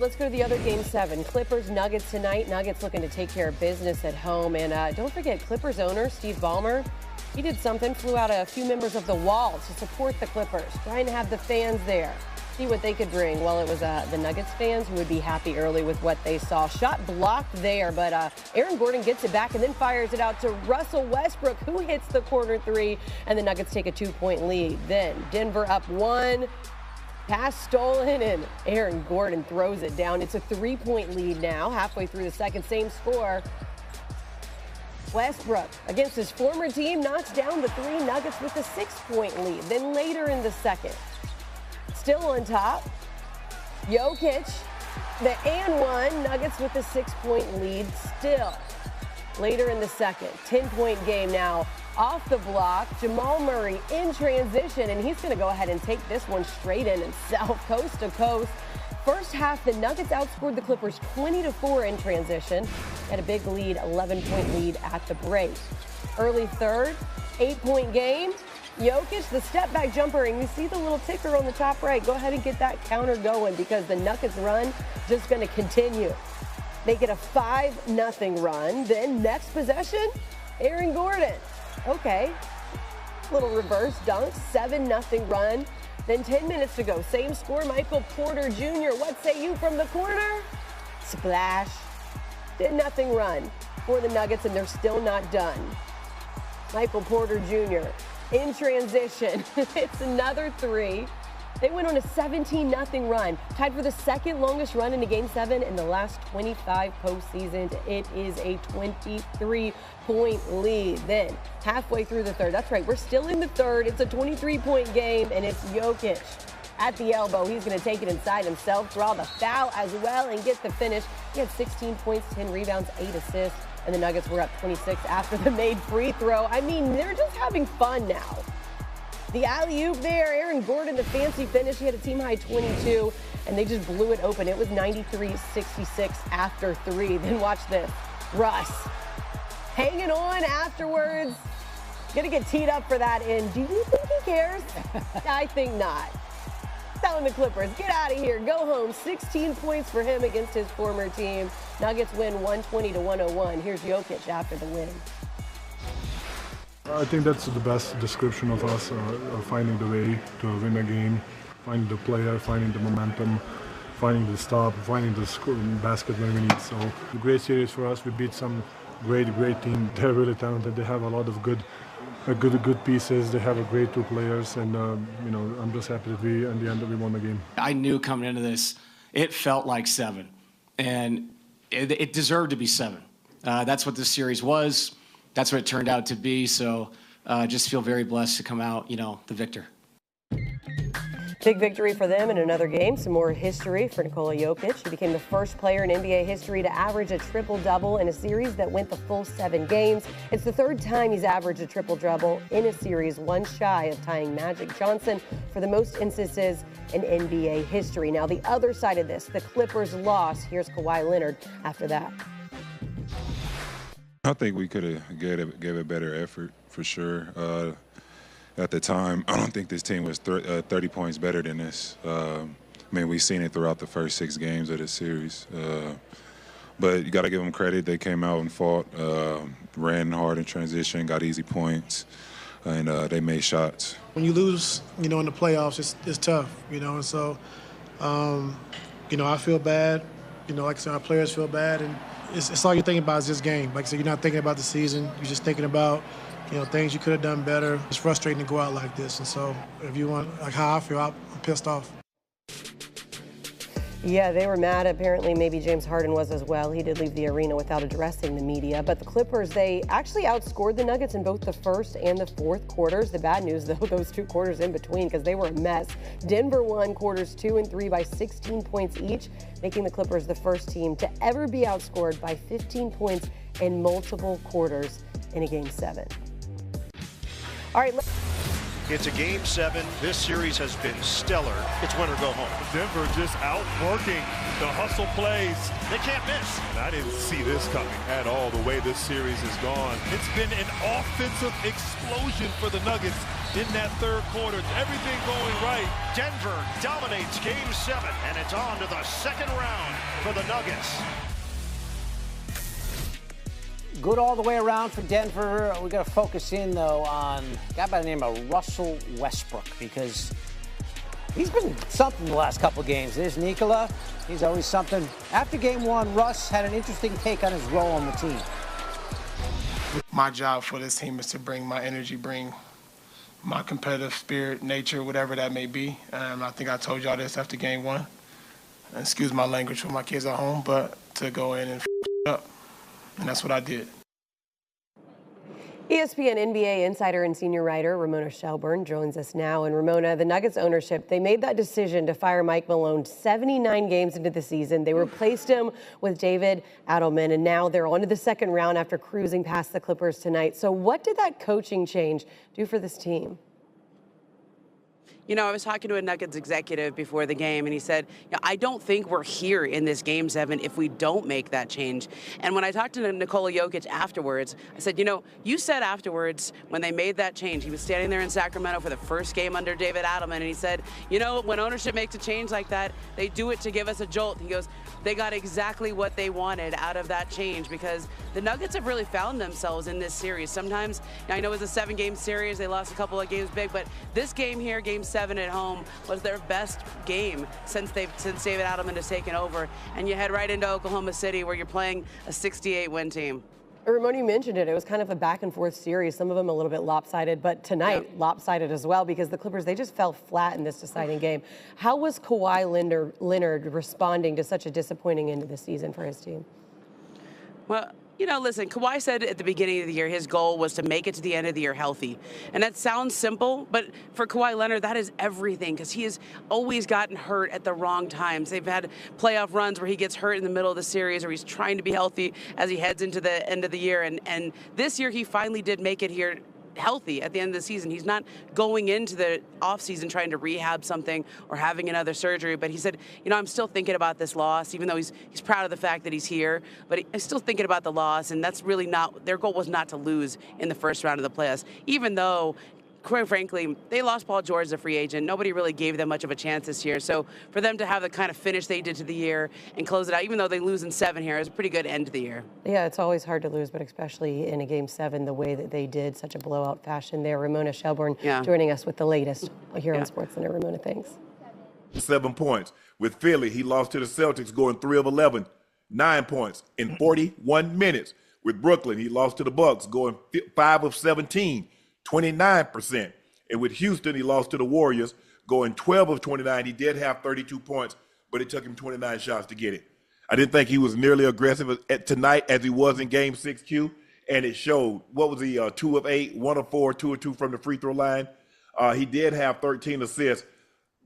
Let's go to the other game 7. Clippers Nuggets tonight. Nuggets looking to take care of business at home. And don't forget, Clippers owner Steve Ballmer, he did something, flew out a few members of the Wall to support the Clippers, trying to have the fans there, see what they could bring. Well, it was the Nuggets fans who would be happy early with what they saw. Shot blocked there, but Aaron Gordon gets it back and then fires it out to Russell Westbrook, who hits the corner 3, and the Nuggets take a 2-point lead. Then Denver up 1. Pass stolen, and Aaron Gordon throws it down. It's a 3-point lead now, halfway through the second, same score. Westbrook, against his former team, knocks down the 3. Nuggets with a 6-point lead. Then later in the second, still on top, Jokic, the and one, Nuggets with a 6-point lead still. Later in the second, 10-point game now. Off the block, Jamal Murray in transition, and he's going to go ahead and take this one straight in himself, coast to coast. First half, the Nuggets outscored the Clippers 20-4 in transition. Had a big lead, 11-point lead at the break. Early third, 8-point game. Jokic, the step-back jumper, and you see the little ticker on the top right. Go ahead and get that counter going because the Nuggets run just going to continue. They get a 5-0 run. Then next possession, Aaron Gordon. Okay, little reverse dunk, 7-0 run. Then 10 minutes to go, same score, Michael Porter Jr. What say you from the corner? Splash. 10-0 run for the Nuggets, and they're still not done. Michael Porter Jr. in transition. It's another 3. They went on a 17-0 run, tied for the second longest run in a Game 7 in the last 25 postseasons. It is a 23-point lead. Then, halfway through the third, that's right, we're still in the third. It's a 23-point game, and it's Jokic at the elbow. He's going to take it inside himself, draw the foul as well, and get the finish. He had 16 points, 10 rebounds, 8 assists, and the Nuggets were up 26 after the made free throw. I mean, they're just having fun now. The alley-oop there, Aaron Gordon, the fancy finish. He had a team-high 22, and they just blew it open. It was 93-66 after 3. Then watch this. Russ hanging on afterwards. Gonna get teed up for that, and do you think he cares? I think not. Telling the Clippers, get out of here, go home. 16 points for him against his former team. Nuggets win 120-101. Here's Jokic after the win. I think that's the best description of us, finding the way to win a game, finding the player, finding the momentum, finding the stop, finding the basket when we need. So, a great series for us. We beat some great team. They're really talented. They have a lot of good pieces. They have a great 2 players, and I'm just happy that in the end we won the game. I knew coming into this, it felt like 7, and it deserved to be 7. That's what this series was. That's what it turned out to be, so just feel very blessed to come out, the victor. Big victory for them in another game. Some more history for Nikola Jokic. He became the first player in NBA history to average a triple-double in a series that went the full 7 games. It's the 3rd time he's averaged a triple-double in a series, one shy of tying Magic Johnson for the most instances in NBA history. Now, the other side of this, the Clippers loss. Here's Kawhi Leonard after that. I think we could have gave a better effort for sure. At the time, I don't think this team was 30 points better than this. We've seen it throughout the first 6 games of this series. But you got to give them credit. They came out and fought, ran hard in transition, got easy points, and they made shots. When you lose, in the playoffs, it's tough, and so, I feel bad. Like I said, our players feel bad, and it's all you're thinking about is this game. Like I said, you're not thinking about the season. You're just thinking about, things you could have done better. It's frustrating to go out like this. And so if you want, like how I feel, I'm pissed off. Yeah, they were mad. Apparently, maybe James Harden was as well. He did leave the arena without addressing the media. But the Clippers, they actually outscored the Nuggets in both the first and the fourth quarters. The bad news, though, those 2 quarters in between, because they were a mess. Denver won quarters 2 and 3 by 16 points each, making the Clippers the first team to ever be outscored by 15 points in multiple quarters in a Game 7. All right. It's a Game 7. This series has been stellar. It's win or go home. Denver just outworking the hustle plays. They can't miss. And I didn't see this coming at all, the way this series has gone. It's been an offensive explosion for the Nuggets in that third quarter. Everything going right. Denver dominates Game 7, and it's on to the second round for the Nuggets. Good all the way around for Denver. We got to focus in, though, on a guy by the name of Russell Westbrook, because he's been something the last couple of games. There's Nikola. He's always something. After Game 1, Russ had an interesting take on his role on the team. My job for this team is to bring my energy, bring my competitive spirit, nature, whatever that may be. I think I told y'all this after Game 1. Excuse my language for my kids at home, but to go in and up. And that's what I did. ESPN NBA insider and senior writer Ramona Shelburne joins us now. And Ramona, the Nuggets ownership, they made that decision to fire Mike Malone 79 games into the season. They replaced him with David Adelman, and now they're on to the second round after cruising past the Clippers tonight. So what did that coaching change do for this team? You know, I was talking to a Nuggets executive before the game, and he said, I don't think we're here in this Game 7 if we don't make that change. And when I talked to Nikola Jokic afterwards, I said, you said afterwards when they made that change, he was standing there in Sacramento for the first game under David Adelman, and he said, when ownership makes a change like that, they do it to give us a jolt. He goes, they got exactly what they wanted out of that change, because the Nuggets have really found themselves in this series. Sometimes, I know it was a 7-game series, they lost a couple of games big, but this game here, Game 7 at home, was their best game since David Adelman has taken over. And you head right into Oklahoma City, where you're playing a 68-win team. Ramona, you mentioned it. It was kind of a back-and-forth series, some of them a little bit lopsided, but tonight, lopsided as well, because the Clippers, they just fell flat in this deciding game. How was Kawhi Leonard responding to such a disappointing end of the season for his team? Well, listen, Kawhi said at the beginning of the year his goal was to make it to the end of the year healthy. And that sounds simple, but for Kawhi Leonard, that is everything, because he has always gotten hurt at the wrong times. They've had playoff runs where he gets hurt in the middle of the series, or he's trying to be healthy as he heads into the end of the year. And this year he finally did make it here healthy at the end of the season. He's not going into the offseason trying to rehab something or having another surgery, but he said, I'm still thinking about this loss, even though he's proud of the fact that he's here, but he's still thinking about the loss, and that's really not, their goal was not to lose in the first round of the playoffs, even though, quite frankly, they lost Paul George as a free agent. Nobody really gave them much of a chance this year. So for them to have the kind of finish they did to the year and close it out, even though they lose in 7 here, is a pretty good end to the year. Yeah, it's always hard to lose, but especially in a Game 7, the way that they did, such a blowout fashion there. Ramona Shelburne joining us with the latest here on SportsCenter. Ramona, thanks. 7 points. With Philly, he lost to the Celtics going 3 of 11, 9 points in 41 minutes. With Brooklyn, he lost to the Bucks going 5 of 17. 29%. And with Houston, he lost to the Warriors, going 12 of 29. He did have 32 points, but it took him 29 shots to get it. I didn't think he was nearly aggressive tonight as he was in Game 6, Q, and it showed. What was he, 2 of 8, 1 of 4, 2 of 2 from the free throw line? He did have 13 assists,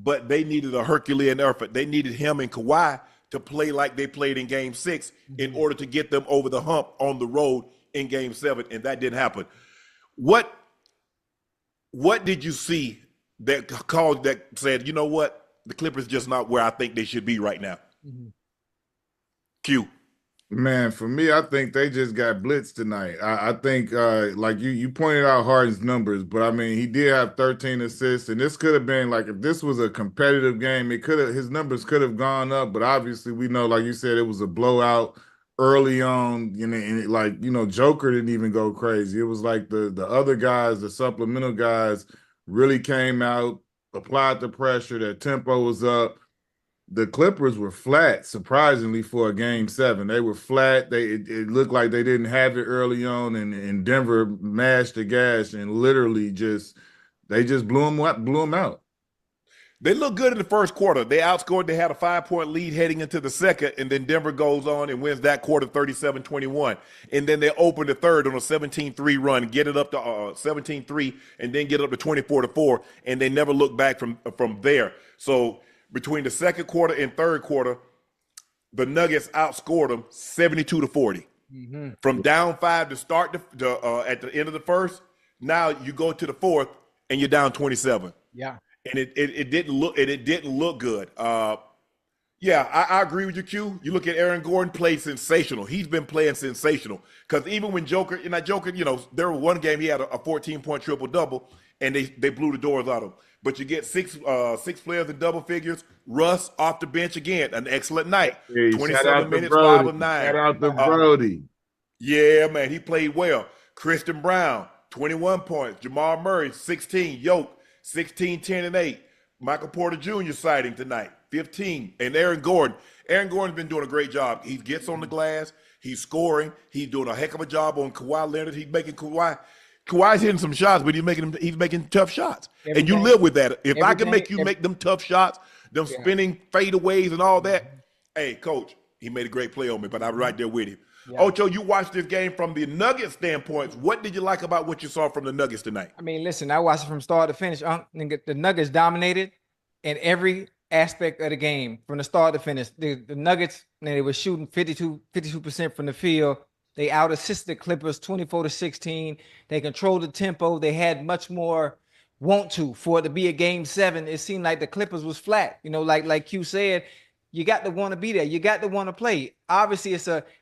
but they needed a Herculean effort. They needed him and Kawhi to play like they played in Game 6 in order to get them over the hump on the road in Game 7, and that didn't happen. What did you see that said, you know what, the Clippers just not where I think they should be right now? Q. Man, for me, I think they just got blitzed tonight. I think, like you pointed out Harden's numbers, but I mean, he did have 13 assists, and this could have been like, if this was a competitive game, his numbers could have gone up, but obviously we know, like you said, it was a blowout early on, and Joker didn't even go crazy. It was like the other guys, the supplemental guys, really came out, applied the pressure, their tempo was up. The Clippers were flat, surprisingly, for a Game 7. They were flat. It looked like they didn't have it early on, and Denver mashed the gas and literally they just blew them out. They looked good in the first quarter. They outscored. They had a 5-point lead heading into the second, and then Denver goes on and wins that quarter 37-21. And then they open the third on a 17-3 run, get it up to 17-3, and then get it up to 24-4, and they never look back from there. So between the second quarter and third quarter, the Nuggets outscored them 72-40. Mm-hmm. From down 5 to start at the end of the first, now you go to the fourth, and you're down 27. Yeah. And it didn't look good. I agree with you, Q. You look at Aaron Gordon, played sensational. He's been playing sensational. Because even when Joker, there was one game he had a 14-point triple-double, and they blew the doors out of them. But you get six players in double figures. Russ off the bench again, an excellent night. Hey, 27 minutes, 5 of 9. Shout out to Brody. Yeah, man, he played well. Christian Brown, 21 points. Jamal Murray, 16. Yoke, 16, 10, and 8. Michael Porter Jr. sighting tonight, 15. And Aaron Gordon. Aaron Gordon's been doing a great job. He gets on the glass. He's scoring. He's doing a heck of a job on Kawhi Leonard. He's making Kawhi's hitting some shots, but he's making tough shots. And you live with that. If I can make you make them tough shots, them spinning fadeaways and all that, hey, Coach, he made a great play on me, but I'm right there with him. Yeah. Ocho, you watched this game from the Nuggets standpoint. What did you like about what you saw from the Nuggets tonight? I mean, listen, I watched it from start to finish. The Nuggets dominated in every aspect of the game from the start to finish. The Nuggets, they were shooting 52% from the field. They out-assisted Clippers 24-16. They controlled the tempo. They had much more want to for it to be a game 7. It seemed like the Clippers was flat. You know, like Q said, you got to want to be there. You got to want to play. Obviously,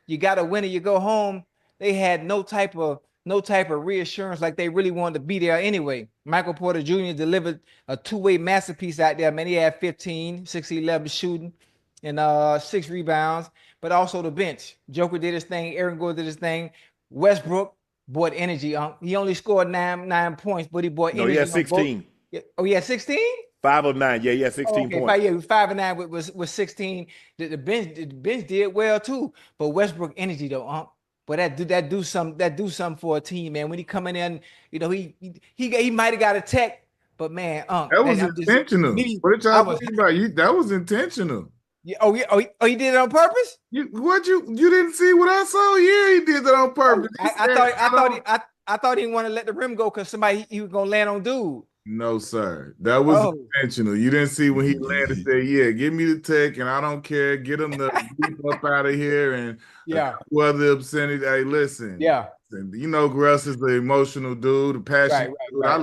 you got to win or you go home. They had no type of reassurance, like they really wanted to be there anyway. Michael Porter Jr. delivered a two-way masterpiece out there. Man, he had 15, 6-11 shooting, and 6 rebounds. But also the bench. Joker did his thing. Aaron Gordon did his thing. Westbrook brought energy. He only scored 9 points, but he brought energy. No, he had 16. Oh, he had 16? 5 of 9. Yeah, he had 16 points. Yeah, 5 of 9 with 16. The bench did well too. But Westbrook energy though, But that do something for a team, man. When he coming in, you know, he might have got a tech, but man, that was intentional. What y'all think about you? That was intentional. Yeah, he did it on purpose? You didn't see what I saw? Yeah, he did that on purpose. I thought he didn't want to let the rim go because he was gonna land on dude. No, sir. That was intentional. You didn't see when he landed there. Yeah, give me the tech, and I don't care. Get him the leap up out of here, and other obscenity. Hey, listen. Yeah. You know, Russ is the emotional dude, the passionate dude. Right. I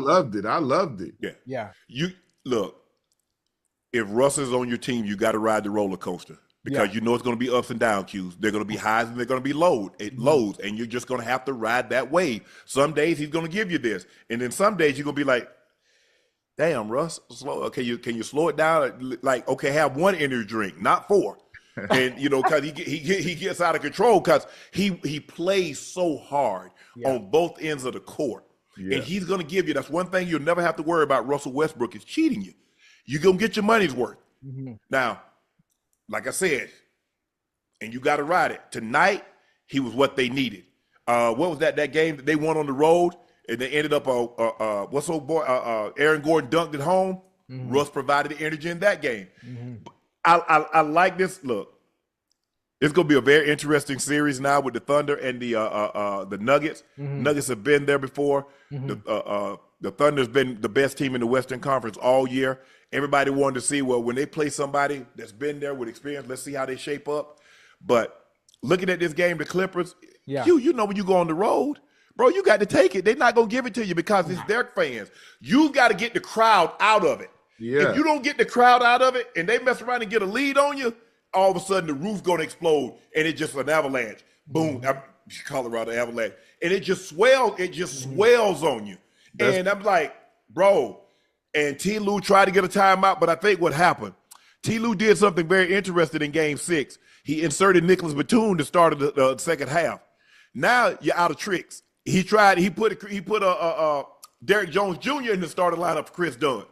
loved it. Yeah. Yeah. You look. If Russ is on your team, you got to ride the roller coaster because you know it's going to be ups and downs, Q's. They're going to be highs and they're going to be lows, and you're just going to have to ride that wave. Some days he's going to give you this, and then some days you're going to be like, damn, Russ, slow. Can you slow it down? Like, okay, have 1 energy drink, not 4. And, you know, because he gets out of control because he plays so hard on both ends of the court. Yeah. And he's going to give you, that's one thing you'll never have to worry about Russell Westbrook is cheating you. You're going to get your money's worth. Mm-hmm. Now, like I said, and you got to ride it. Tonight, he was what they needed. What was that game that they won on the road? And they ended up, what's old boy, Aaron Gordon dunked it home. Mm-hmm. Russ provided the energy in that game. Mm-hmm. I like this. Look, it's going to be a very interesting series now with the Thunder and the Nuggets. Mm-hmm. Nuggets have been there before. Mm-hmm. The Thunder's been the best team in the Western Conference all year. Everybody wanted to see, well, when they play somebody that's been there with experience, let's see how they shape up. But looking at this game, the Clippers, you know when you go on the road, bro, you got to take it. They're not going to give it to you because it's their fans. You got to get the crowd out of it. Yeah. If you don't get the crowd out of it and they mess around and get a lead on you, all of a sudden the roof's going to explode and it's just an avalanche. Boom, Colorado avalanche. And it just swells. It just swells on you. And I'm like, bro, and T. Lue tried to get a timeout, but I think what happened, T. Lue did something very interesting in Game 6. He inserted Nicholas Batum to start the second half. Now you're out of tricks. He put Derrick Jones Jr. in the starting lineup for Chris Dunn.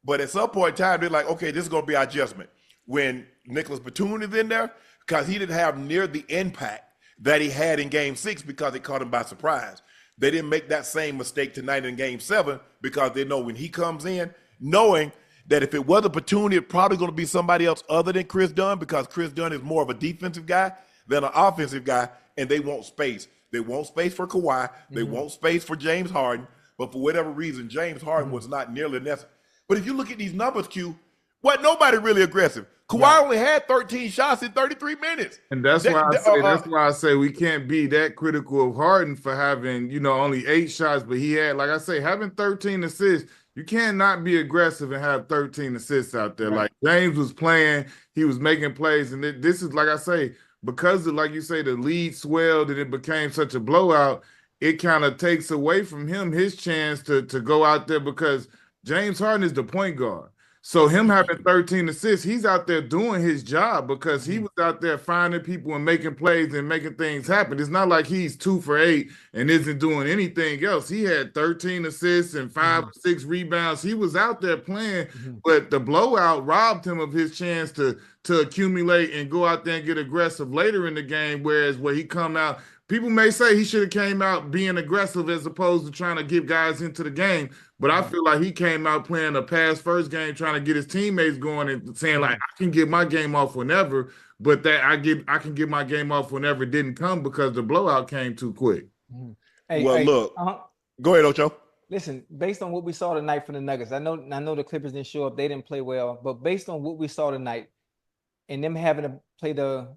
But at some point in time, they're like, okay, this is going to be our adjustment. When Nicholas Batum is in there, because he didn't have near the impact that he had in Game 6 because it caught him by surprise. They didn't make that same mistake tonight in Game 7 because they know when he comes in, knowing that if it wasn't Batum, it's probably going to be somebody else other than Chris Dunn because Chris Dunn is more of a defensive guy than an offensive guy, and they want space. They want space for Kawhi. They want space for James Harden. But for whatever reason, James Harden was not nearly necessary. But if you look at these numbers, Q, nobody really aggressive. Kawhi only had 13 shots in 33 minutes. And that's why I say we can't be that critical of Harden for having, only 8 shots, but he had, like I say, having 13 assists. You cannot be aggressive and have 13 assists out there. Right. Like James was playing, he was making plays, and this is, like I say, because of, like you say, the lead swelled and it became such a blowout, it kind of takes away from him his chance to go out there because James Harden is the point guard. So him having 13 assists, he's out there doing his job because he was out there finding people and making plays and making things happen. It's not like he's 2 for 8 and isn't doing anything else. He had 13 assists and 5 or 6 rebounds. He was out there playing, but the blowout robbed him of his chance to accumulate and go out there and get aggressive later in the game, whereas where he come out, people may say he should have came out being aggressive as opposed to trying to get guys into the game. But I feel like he came out playing a pass-first game, trying to get his teammates going and saying, like, I can get my game off whenever, but that I can get my game off whenever it didn't come because the blowout came too quick. Look, go ahead, Ocho. Listen, based on what we saw tonight from the Nuggets, I know the Clippers didn't show up, they didn't play well, but based on what we saw tonight and them having to play the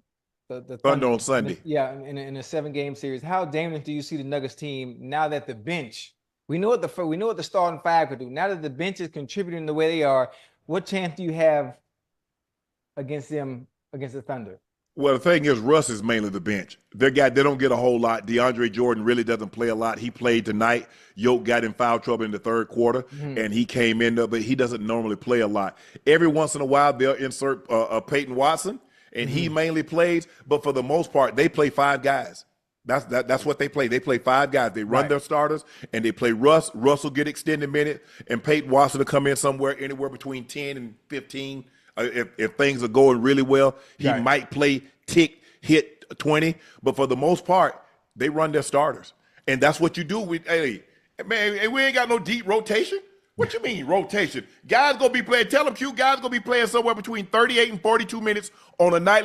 Thunder on Sunday. In a 7-game series, how dangerous do you see the Nuggets team now that the bench? We know what the starting 5 could do. Now that the bench is contributing the way they are, what chance do you have against them, against the Thunder? Well, the thing is, Russ is mainly the bench. They don't get a whole lot. DeAndre Jordan really doesn't play a lot. He played tonight. Yoke got in foul trouble in the third quarter, and he came in there, but he doesn't normally play a lot. Every once in a while, they'll insert Peyton Watson, and he mainly plays. But for the most part, they play 5 guys. That's what they play. They play 5 guys. They run their starters, and they play Russ. Russ will get extended minute, and Peyton Watson will come in anywhere between 10 and 15. If things are going really well, he might play hit 20. But for the most part, they run their starters, and that's what you do. We ain't got no deep rotation. What you mean rotation? Guys gonna be playing. Tell them, Q. Guys gonna be playing somewhere between 38 and 42 minutes on a night.